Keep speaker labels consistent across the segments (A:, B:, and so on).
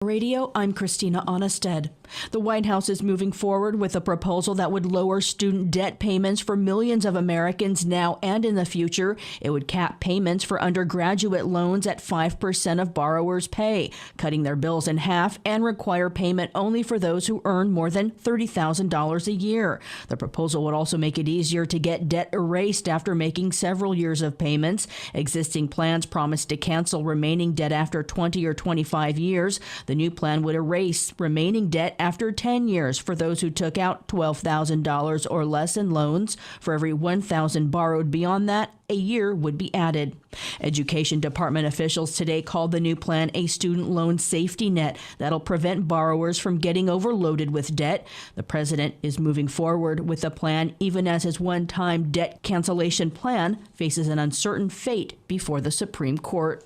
A: Radio, I'm Christina Onnested. The White House is moving forward with a proposal that would lower student debt payments for millions of Americans now and in the future. It would cap payments for undergraduate loans at 5% of borrowers' pay, cutting their bills in half, and require payment only for those who earn more than $30,000 a year. The proposal would also make it easier to get debt erased after making several years of payments. Existing plans promise to cancel remaining debt after 20 or 25 years. The new plan would erase remaining debt after 10 years for those who took out $12,000 or less in loans. For every $1,000 borrowed beyond that, a year would be added. Education Department officials today called the new plan a student loan safety net that'll prevent borrowers from getting overloaded with debt. The president is moving forward with the plan even as his one-time debt cancellation plan faces an uncertain fate before the Supreme Court.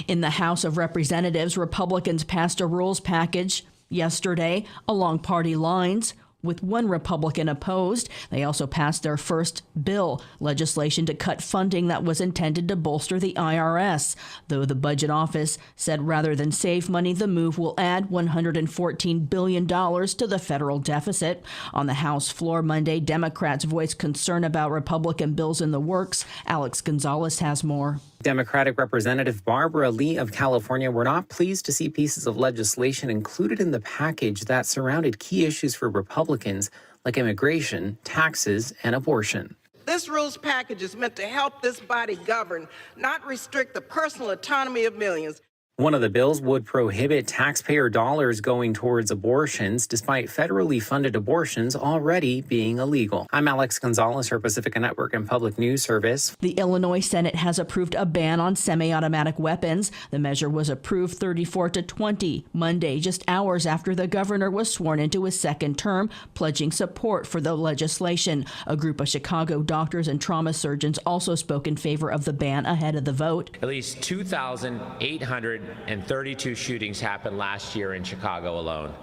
A: In the House of Representatives, Republicans passed a rules package yesterday along party lines, with one Republican opposed. They also passed their first bill, legislation to cut funding that was intended to bolster the IRS. Though the budget office said rather than save money, the move will add $114 billion to the federal deficit. On the House floor Monday, Democrats voiced concern about Republican bills in the works. Alex Gonzalez has more.
B: Democratic Representative Barbara Lee of California were not pleased to see pieces of legislation included in the package that surrounded key issues for Republicans like immigration, taxes, and abortion.
C: This rules package is meant to help this body govern, not restrict the personal autonomy of millions.
B: One of the bills would prohibit taxpayer dollars going towards abortions, despite federally funded abortions already being illegal. I'm Alex Gonzalez for Pacifica Network and Public News Service.
A: The Illinois Senate has approved a ban on semi-automatic weapons. The measure was approved 34-20 Monday, just hours after the governor was sworn into his second term, pledging support for the legislation. A group of Chicago doctors and trauma surgeons also spoke in favor of the ban ahead of the vote.
D: At least 2,832 shootings happened last year in Chicago alone.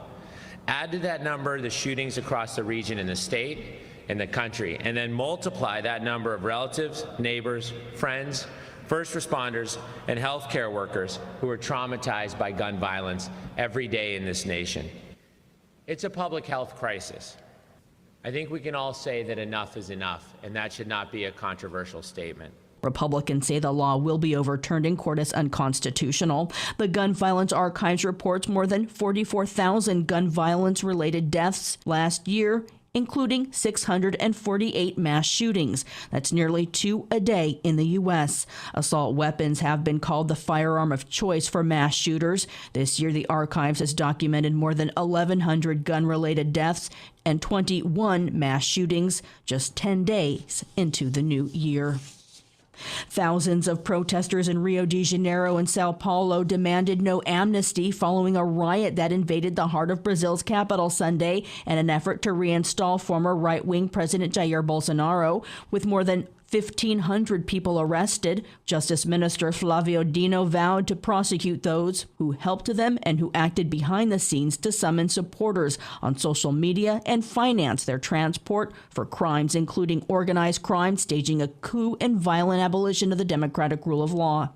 D: Add to that number the shootings across the region in the state and the country, and then multiply that number of relatives, neighbors, friends, first responders, and healthcare workers who are traumatized by gun violence every day in this nation. It's a public health crisis. I think we can all say that enough is enough, and that should not be a controversial statement.
A: Republicans say the law will be overturned in court as unconstitutional. The Gun Violence Archives reports more than 44,000 gun violence-related deaths last year, including 648 mass shootings. That's nearly 2 a day in the U.S. Assault weapons have been called the firearm of choice for mass shooters. This year, the archives has documented more than 1,100 gun-related deaths and 21 mass shootings just 10 days into the new year. Thousands of protesters in Rio de Janeiro and Sao Paulo demanded no amnesty following a riot that invaded the heart of Brazil's capital Sunday in an effort to reinstall former right-wing President Jair Bolsonaro. With more than 1,500 people arrested, Justice Minister Flavio Dino vowed to prosecute those who helped them and who acted behind the scenes to summon supporters on social media and finance their transport for crimes including organized crime, staging a coup, and violent abolition of the democratic rule of law.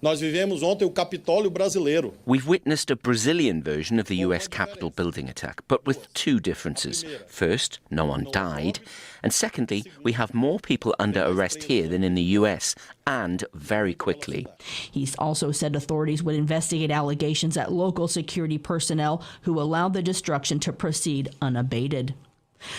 E: Nós vivemos ontem o Capitólio brasileiro.
F: We've witnessed a Brazilian version of the US Capitol building attack, but with two differences. First, no one died. And secondly, we have more people under arrest here than in the US, and very quickly.
A: He's also said authorities would investigate allegations that local security personnel who allowed the destruction to proceed unabated.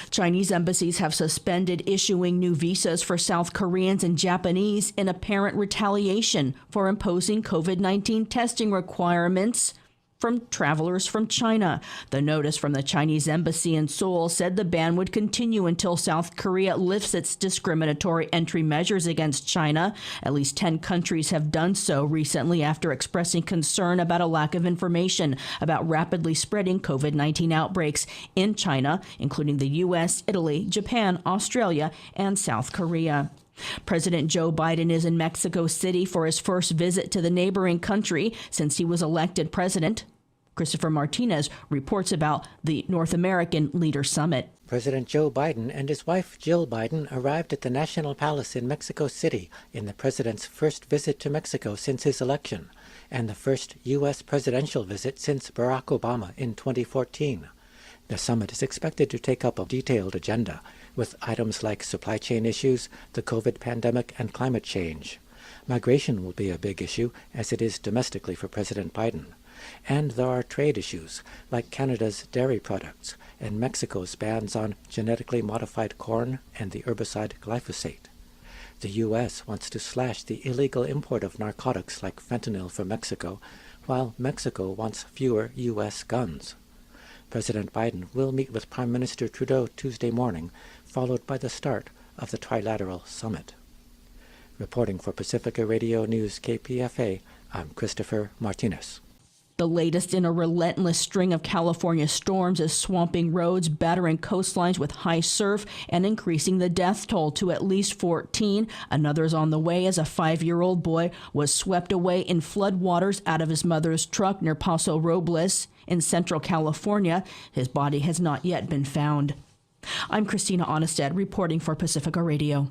A: Chinese embassies have suspended issuing new visas for South Koreans and Japanese in apparent retaliation for imposing COVID-19 testing requirements from travelers from China. The notice from the Chinese embassy in Seoul said the ban would continue until South Korea lifts its discriminatory entry measures against China. At least 10 countries have done so recently after expressing concern about a lack of information about rapidly spreading COVID-19 outbreaks in China, including the U.S., Italy, Japan, Australia, and South Korea. President Joe Biden is in Mexico City for his first visit to the neighboring country since he was elected president. Christopher Martinez reports about the North American Leaders Summit.
G: President Joe Biden and his wife Jill Biden arrived at the National Palace in Mexico City in the president's first visit to Mexico since his election. and the first U.S. presidential visit since Barack Obama in 2014. The summit is expected to take up a detailed agenda with items like supply chain issues, the COVID pandemic, and climate change. Migration will be a big issue, as it is domestically for President Biden. And there are trade issues, like Canada's dairy products and Mexico's bans on genetically modified corn and the herbicide glyphosate. The U.S. wants to slash the illegal import of narcotics like fentanyl from Mexico, while Mexico wants fewer U.S. guns. President Biden will meet with Prime Minister Trudeau Tuesday morning, followed by the start of the Trilateral Summit. Reporting for Pacifica Radio News KPFA, I'm Christopher Martinez.
A: The latest in a relentless string of California storms is swamping roads, battering coastlines with high surf, and increasing the death toll to at least 14. Another is on the way as a 5-year-old boy was swept away in floodwaters out of his mother's truck near Paso Robles in Central California. His body has not yet been found. I'm Christina Onnested reporting for Pacifica Radio.